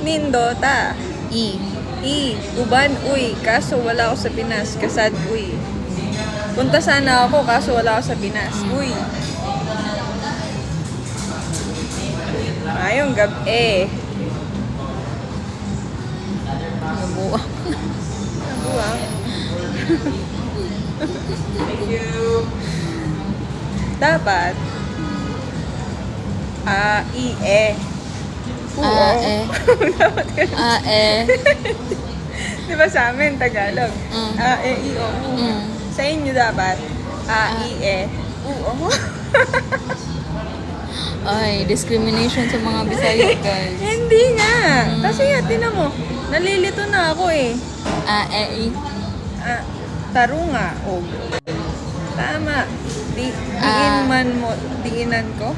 [SPEAKER 1] Nindota.
[SPEAKER 2] I.
[SPEAKER 1] Uban, uy. Kaso wala ako sa Pinas. Kasad, uy. Punta sana ako, kaso wala ako sa Pinas. Uy. Ayong gabi.
[SPEAKER 2] Nabuwa.
[SPEAKER 1] Nabuwang. Dapat. Dapat ganun. Di ba sa amin, Tagalog?
[SPEAKER 2] Mm.
[SPEAKER 1] I, O, U.
[SPEAKER 2] Mm.
[SPEAKER 1] Sa inyo dapat, U, O.
[SPEAKER 2] Ay, discrimination sa mga Bisaya, guys.
[SPEAKER 1] Hindi nga. Kasi tinan mo, nalilito na ako eh.
[SPEAKER 2] I.
[SPEAKER 1] Tarunga, o. Tama. Diinan ko?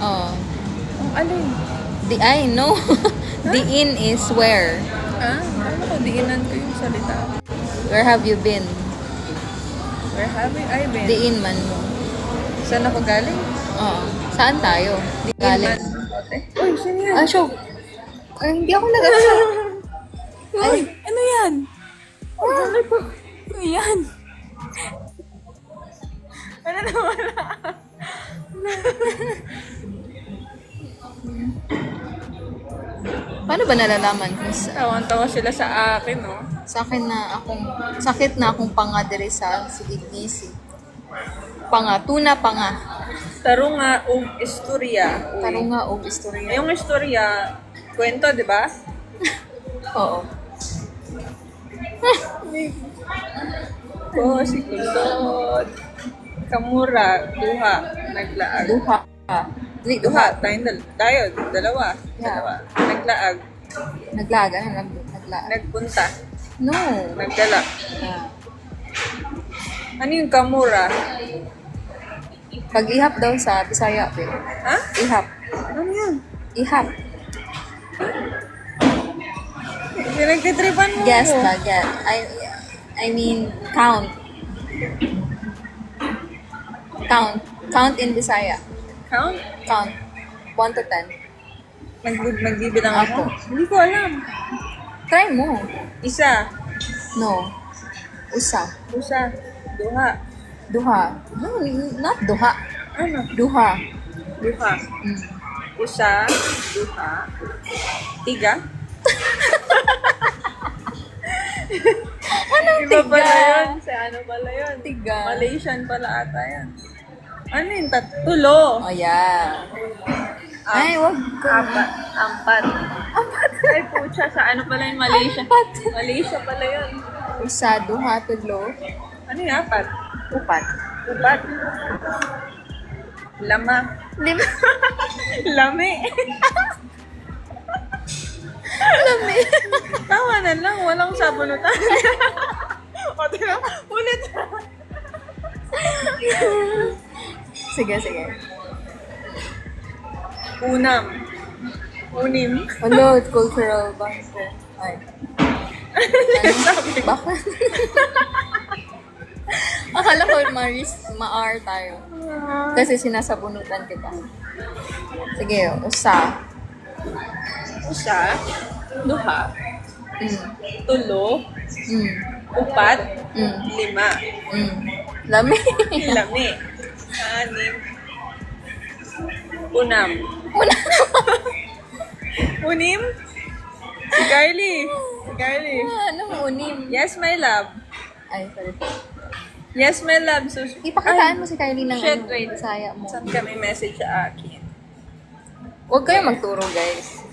[SPEAKER 2] Oh.
[SPEAKER 1] Ang alin?
[SPEAKER 2] I know. Diin is where.
[SPEAKER 1] Ano ko, diinan ko yung salita.
[SPEAKER 2] Where have you been?
[SPEAKER 1] Where have I been?
[SPEAKER 2] Diin man mo.
[SPEAKER 1] Saan ako galing?
[SPEAKER 2] Oo. Saan tayo? Galing.
[SPEAKER 1] Uy, sino yan?
[SPEAKER 2] Ah, show. Ay, hindi ako nag-show.
[SPEAKER 1] Uy, ano yan? Ano po? Ano yan? Ano na wala?
[SPEAKER 2] Paano ba nalalaman kung
[SPEAKER 1] Tawan-tawa sila sa akin, no?
[SPEAKER 2] sakit na akong panga diri sa Sigignisi. Tuna panga.
[SPEAKER 1] Tarunga istorya. Uy.
[SPEAKER 2] Tarunga og istorya.
[SPEAKER 1] Yung istorya, kwento, di ba?
[SPEAKER 2] Oo.
[SPEAKER 1] Si Kulod. Kamura, duha, naglaag.
[SPEAKER 2] Duha.
[SPEAKER 1] Duha, tayo, dalawa.
[SPEAKER 2] Yeah.
[SPEAKER 1] Dalawa. Naglaag,
[SPEAKER 2] Naglaga. Naglaga.
[SPEAKER 1] nagpunta,
[SPEAKER 2] No.
[SPEAKER 1] nagdala.
[SPEAKER 2] Ah.
[SPEAKER 1] Ano yung kamura?
[SPEAKER 2] Pag-ihap daw sa Bisaya, pero.
[SPEAKER 1] Ha?
[SPEAKER 2] Ihap.
[SPEAKER 1] Ano yan?
[SPEAKER 2] Ihap.
[SPEAKER 1] Pinagtitripan mo
[SPEAKER 2] Guess
[SPEAKER 1] ako.
[SPEAKER 2] ba? Guess. I mean, count. Count in Bisaya.
[SPEAKER 1] Count?
[SPEAKER 2] Count. 1 to 10.
[SPEAKER 1] Magbibilang ako?
[SPEAKER 2] Ako.
[SPEAKER 1] Hindi ko alam.
[SPEAKER 2] Try mo.
[SPEAKER 1] Isa,
[SPEAKER 2] No. Usa.
[SPEAKER 1] usa, duha.
[SPEAKER 2] Duha. No, not duha.
[SPEAKER 1] Ano?
[SPEAKER 2] Duha.
[SPEAKER 1] Duha.
[SPEAKER 2] Mm.
[SPEAKER 1] Usa, duha, tiga.
[SPEAKER 2] Anong
[SPEAKER 1] Iba
[SPEAKER 2] tiga?
[SPEAKER 1] pala yun. Sa ano pala yun?
[SPEAKER 2] Tiga.
[SPEAKER 1] Malaysian pala ata yan. Ano yung tulo?
[SPEAKER 2] Oh, yeah. Ay, wag ko.
[SPEAKER 1] Ampat. Ay, pucha. Sa ano pala yung Malaysia?
[SPEAKER 2] Ampat.
[SPEAKER 1] Malaysia pala yun.
[SPEAKER 2] Usa, duha, tudlo,
[SPEAKER 1] Ano yung apat?
[SPEAKER 2] upat.
[SPEAKER 1] Upat. Lama.
[SPEAKER 2] Lima.
[SPEAKER 1] Lami.
[SPEAKER 2] Lami.
[SPEAKER 1] Tawanan lang. Walang sabunutan. O, tira. Ulit.
[SPEAKER 2] Sige.
[SPEAKER 1] Unam. Unim.
[SPEAKER 2] Hello, cultural banter. Ay. Bakit? Akala ko ma-R tayo. Kasi sinasabunutan kita. Sige, usa.
[SPEAKER 1] Usa. Duha.
[SPEAKER 2] Mm.
[SPEAKER 1] Tulo.
[SPEAKER 2] Mm.
[SPEAKER 1] Upat.
[SPEAKER 2] Mm.
[SPEAKER 1] Lima.
[SPEAKER 2] Mm. Lami.
[SPEAKER 1] Lami. Anim. Unam.
[SPEAKER 2] Una.
[SPEAKER 1] Unim. Si Kylie. Si Kylie.
[SPEAKER 2] Ano mo unim?
[SPEAKER 1] Yes, my love.
[SPEAKER 2] Ay, sorry.
[SPEAKER 1] Yes, my love. So,
[SPEAKER 2] Ipakitaan mo si Kylie ng
[SPEAKER 1] Shit, wait.
[SPEAKER 2] Bisaya mo.
[SPEAKER 1] Saan kami message sa akin?
[SPEAKER 2] Huwag kayo magturo, guys.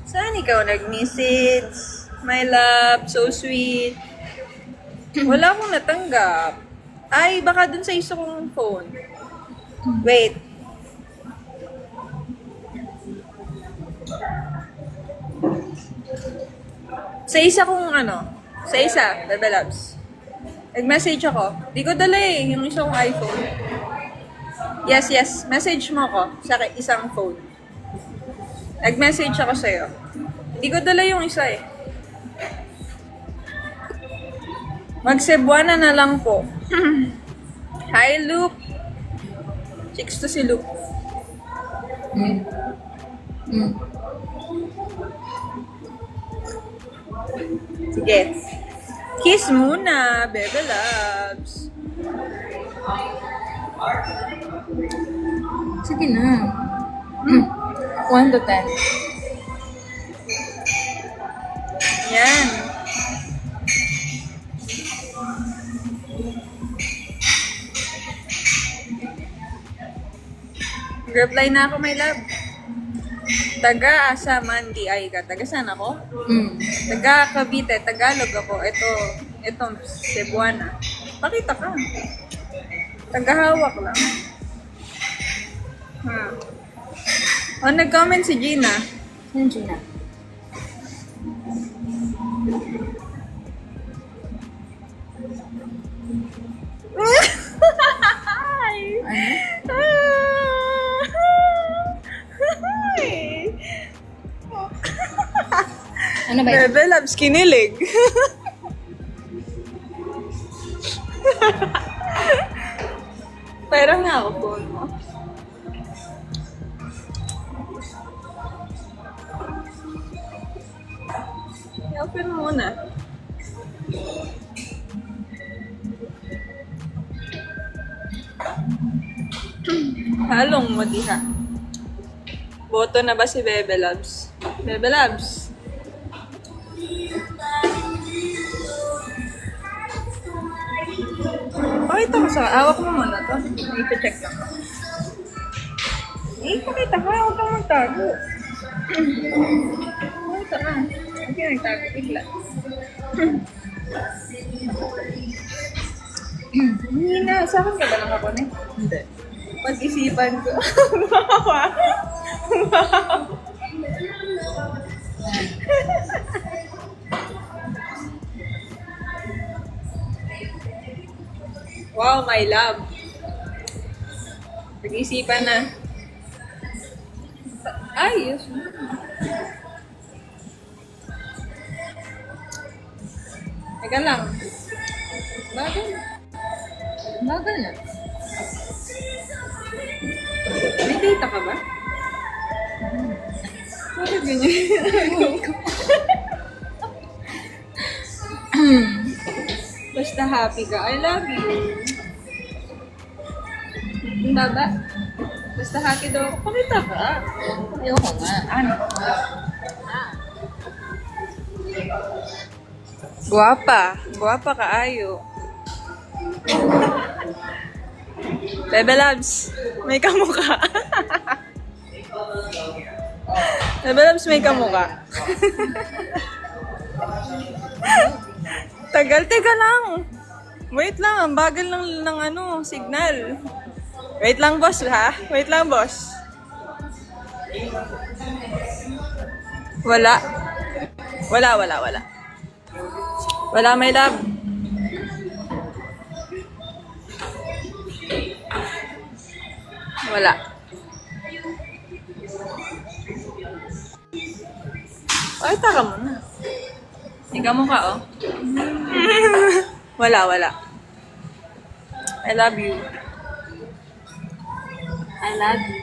[SPEAKER 1] Saan ikaw nag-message? My love, so sweet. Wala akong natanggap. Ay, baka dun sa isa kong phone. Wait. Sa isa kong sa isa, Bebe Loves. Nag-message ako. Di ko dala yung isang iPhone. Yes. Message mo ko sa isang phone. Nag-message ako sa'yo. Di ko dala yung isa eh. Mag-Cebuana na lang po. Hi, Luke. Chicks to si Luke. Sige. Kiss muna, Bebe Loves.
[SPEAKER 2] Sige na. 1 to 10.
[SPEAKER 1] Yan. Reply na ako, my love. Taga-asa man di ay ka. Taga saan ako? Taga Cavite, Tagalog ako. Ito Cebuana. Pakita ka. Taga-hawak lang. Nag-comment si Gina.
[SPEAKER 2] Saan Gina? Ano? Ano ba yun?
[SPEAKER 1] Bebe Loves, kinilig. Pero nga ako phone mo. I-open mo muna. Halong mo diha. Boto na ba si Bebe Loves? Bebe Loves. Pakita ko sa hawak mo muna to. I-check lang. Pakita ka. Huwag kang magtago. Pakita ka. Huwag kang nagtago. Bigla. Hindi na. Sa akin ka ba lang ako eh? Hindi. Pag-isipan ko. Wow, my love. Pag-isipan na. Ayos. Teka lang.
[SPEAKER 2] Bagal. Bagal na.
[SPEAKER 1] May data ka ba? Bakit ganyan? Basta happy ka. I love you. Baba. Basta happy daw ako. Pakita ka.
[SPEAKER 2] Ayoko nga.
[SPEAKER 1] Ano? Guwapa. Guwapa ka, ayo. Bebe Loves, may kamukha. Bebe Loves, may kamukha. Teka lang. Wait lang, ang bagal ng signal. Wait lang, boss, ha? Wait lang, boss. Wala. Wala, my love. Wala. Ay, taka mo na. Ikaw mo ka, oh. Wala. I love you.
[SPEAKER 2] I love you.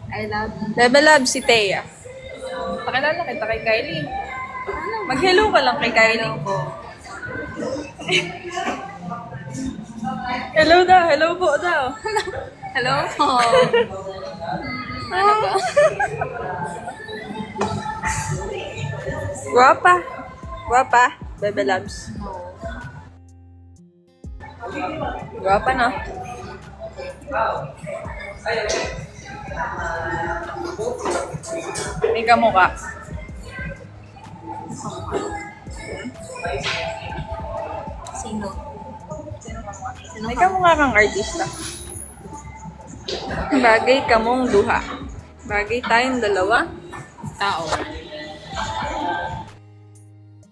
[SPEAKER 2] I love you.
[SPEAKER 1] Bebe Love, si Thea. Pakilala kita kay Kylie. Mag-hello ka lang kay Kylie po. Hello po daw.
[SPEAKER 2] Hello po. Ano ba?
[SPEAKER 1] Guwapa. Guwapa. Bebe loves. Guwapa na. May kamukha.
[SPEAKER 2] Sino?
[SPEAKER 1] May kamukha kang artista. Bagay kamong duha. Bagay tayong dalawa.
[SPEAKER 2] Tao.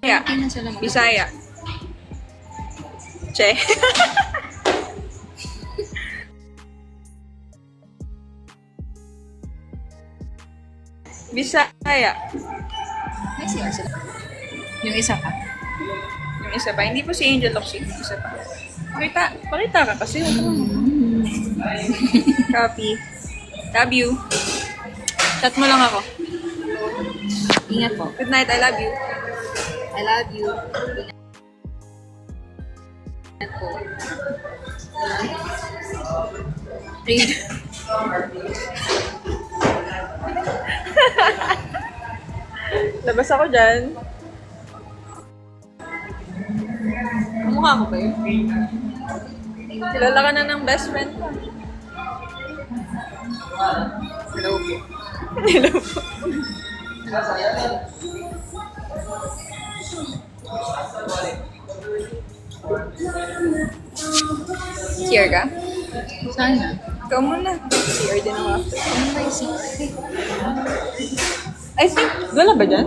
[SPEAKER 1] Bisaya.
[SPEAKER 2] Hindi na sila mag-
[SPEAKER 1] Bisaya. Che. Bisaya.
[SPEAKER 2] May siya sila. Yung isa ka.
[SPEAKER 1] Yung isa pa. Hindi po si Angel Oxy. Isa pa. Pakita ka kasi. Copy. Love you. Chat mo lang ako.
[SPEAKER 2] Ingat po.
[SPEAKER 1] Good night. I love you.
[SPEAKER 2] I love you. Ingat po. Read.
[SPEAKER 1] Labas ako dyan. Kamukha ko ba yun? Kilala ka na ng best friend ko.
[SPEAKER 2] Hello po.
[SPEAKER 1] Hello po. Cheer ka?
[SPEAKER 2] Sana.
[SPEAKER 1] Ikaw muna. Cheer din ako after.
[SPEAKER 2] Ano ba yung secret?
[SPEAKER 1] I think, wala ba dyan?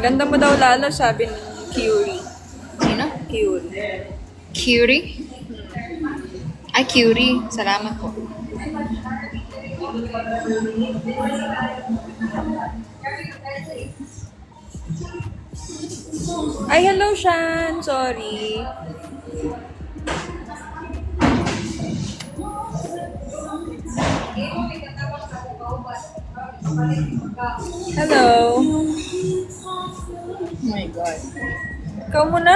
[SPEAKER 1] Ganda mo daw lalo, sabi ni Curie.
[SPEAKER 2] Sino?
[SPEAKER 1] Curie.
[SPEAKER 2] Curie? Ay, Curie. Salamat po.
[SPEAKER 1] Ay, hello, Shan. Sorry. Hello.
[SPEAKER 2] Oh my God.
[SPEAKER 1] Ikaw muna.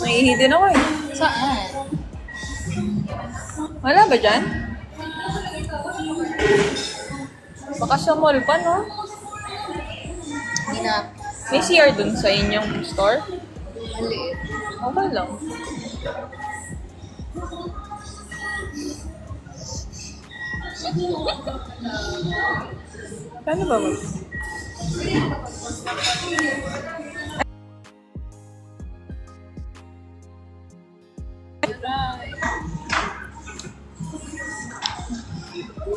[SPEAKER 1] Naiihi din ako eh.
[SPEAKER 2] Saan?
[SPEAKER 1] Wala ba dyan? Baka sa mall pa, no?
[SPEAKER 2] Hindi na.
[SPEAKER 1] May CR dun sa inyong store?
[SPEAKER 2] Maliit.
[SPEAKER 1] Okay lang. Paano ba mag...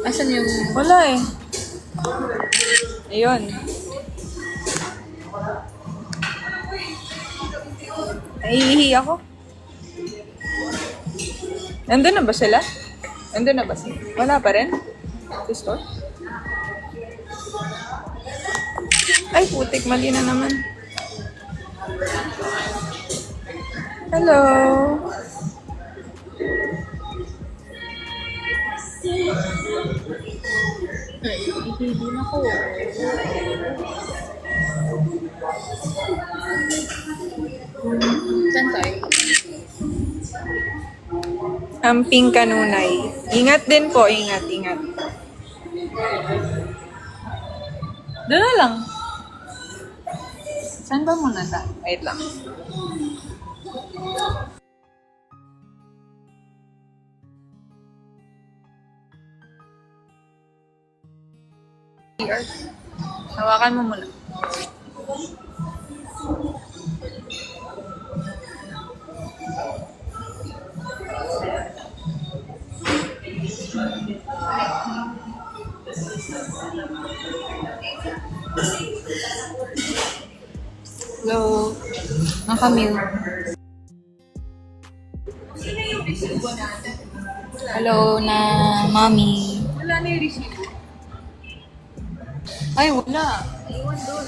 [SPEAKER 2] Asan yung...
[SPEAKER 1] Wala eh. Ayun. Naiihi ako. Nandun na ba sila? Nandun na ba sila? Wala pa rin? Sa store? Ay, putik. Mali na naman. Hello.
[SPEAKER 2] Ay, ihihilin ako. Saan tayo?
[SPEAKER 1] Amping kanunay. Ingat din po. Ingat, ingat. Doon na lang. Saan ba muna ta? Wait lang. CR. Hawakan mo muna.
[SPEAKER 2] Hello. Nakamute. Hello na mami.
[SPEAKER 1] Wala na yung resibo.
[SPEAKER 2] Ay, wala. Iwan doon.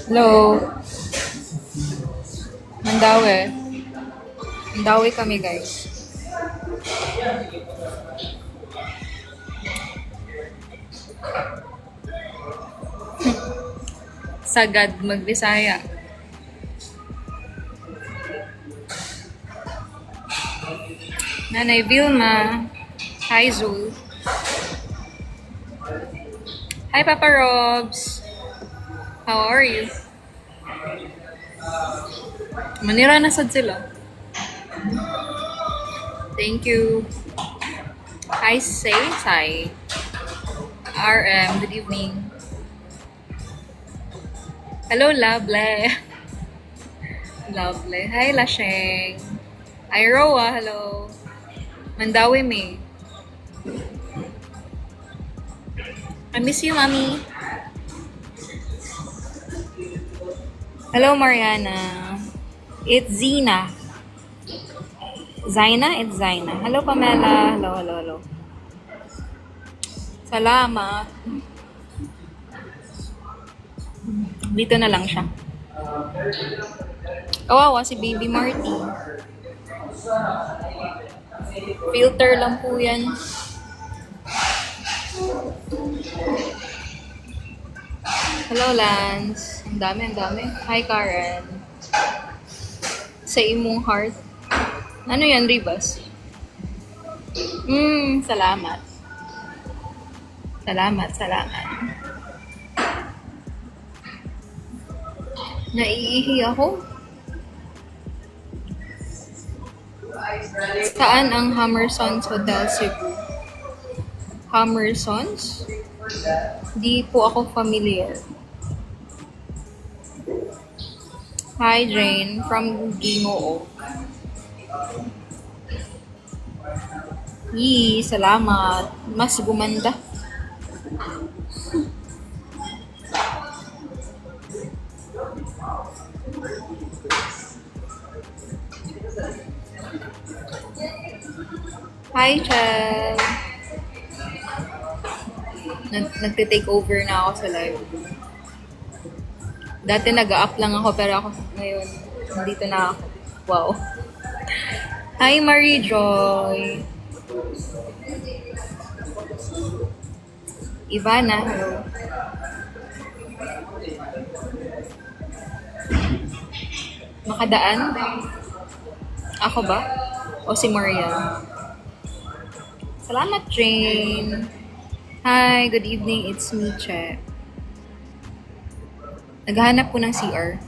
[SPEAKER 2] Hello. Mandawi. Mandawi kami, guys. Sagad magbisaya. Nanay Vilma. Hi, Zul. Hi, Papa Robs. How are you? Manira na sad sila. Thank you. Hi, Say. RM, good evening. Hello, Lovely. Lovely. Hi, Lasheng. Hi, Roa. Hello. Mandawi, May. I miss you, Mommy. Hello, Mariana. It's Zina. It's Zaina. Hello, Pamela. Hello. Salamat. Dito na lang siya. Kawawa si Baby Marty. Filter lang po yan. Hello, Lance. Ang dami. Hi, Karen. Sa imong heart. Ano yan, Ribas? Salamat. Salamat. Naiihi ako. Saan ang Hammersons Hotel Cebu? Hammersons? Di po ako familiar. Hi, Jane. From Ginoo. Salamat. Mas gumanda. Hi, Chel. Nagte-take over na ako sa live. Dati nag-up lang ako, pero ako ngayon, nandito na ako. Wow. Hi, Marie Joy. Ivana, hello. Makadaan? Ako ba? O si Maria? Salamat, Jane. Hi, good evening. It's me, Che. Naghahanap po ng CR.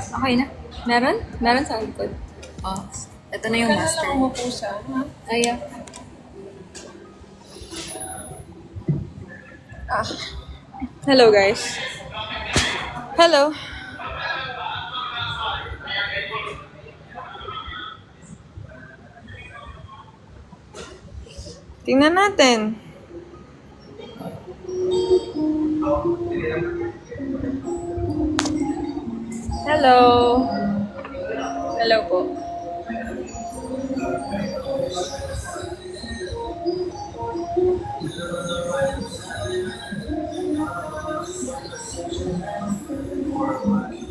[SPEAKER 2] Okay na? Meron? Meron sa likod. Oh, ito na yung master.
[SPEAKER 1] Kailan umupo siya?
[SPEAKER 2] Aya.
[SPEAKER 1] Hello, guys. Hello. Tingnan natin. Hello. Hello po.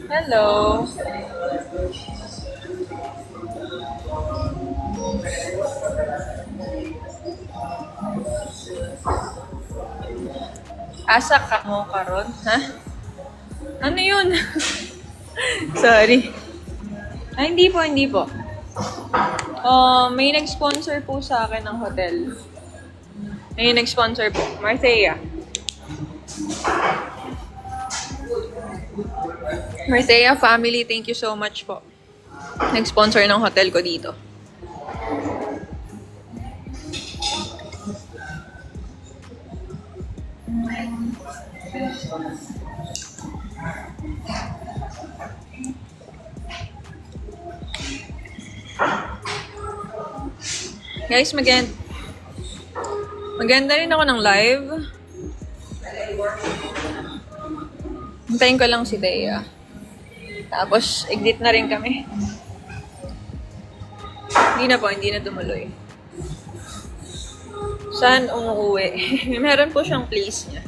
[SPEAKER 1] Hello. Asa ka mo karon, ha? Ano yun? Sorry. Ay, hindi po. May nag-sponsor po sa akin ng hotel. May nag-sponsor po. Marthea. Marthea family, thank you so much po. Nag-sponsor ng hotel ko dito. Guys, maganda rin ako ng live. Hintayin ko lang si Thea. Tapos, exit na rin kami. Hindi na tumuloy. Saan umuwi? Meron po siyang place niya.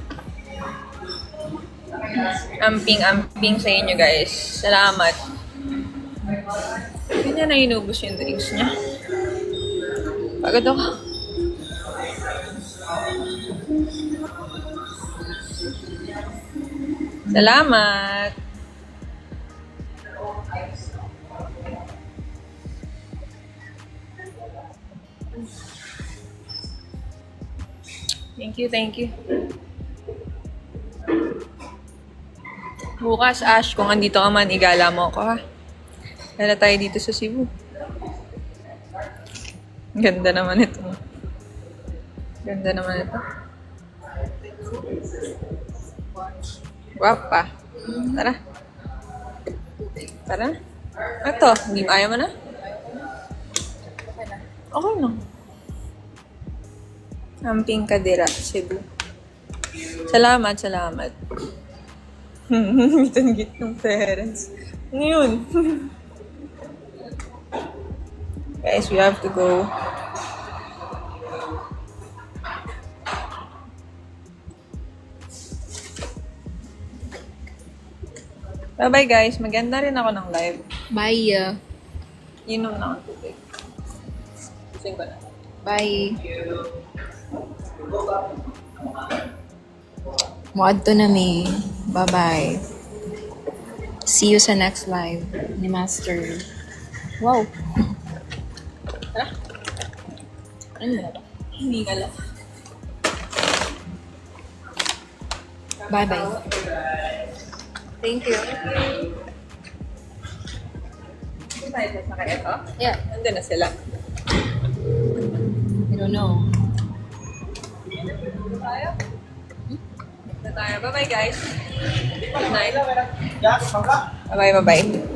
[SPEAKER 1] Amping sa inyo, guys. Salamat. Hindi na inubos yung drinks niya. Pagod ako. Salamat. Thank you, thank you. Bukas, Ash, kung andito ka man, igala mo ako, ha? Gala tayo dito sa Cebu. Ganda naman ito. Ganda naman ito. Guwapa. Tara. Tara. Ito, hindi ayaw mo na? Okay lang. Amping Kadira, Cebu. Salamat, salamat. Meet ng parents. Ngayon. Guys, we have to go. Bye-bye guys. Maganda rin ako ng live.
[SPEAKER 2] Bye.
[SPEAKER 1] Inom na ako tubig. Gising ko na.
[SPEAKER 2] Bye. Muadto na mi. Bye-bye. See you sa next live ni Master. Wow.
[SPEAKER 1] Tara.
[SPEAKER 2] Ano ba?
[SPEAKER 1] Hindi ka lang.
[SPEAKER 2] Bye-bye.
[SPEAKER 1] Thank you. Hindi tayo sasakay ito?
[SPEAKER 2] Yeah.
[SPEAKER 1] Nandun na sila.
[SPEAKER 2] I don't know.
[SPEAKER 1] Tayo? Bye-bye guys. Good night. Bye-bye.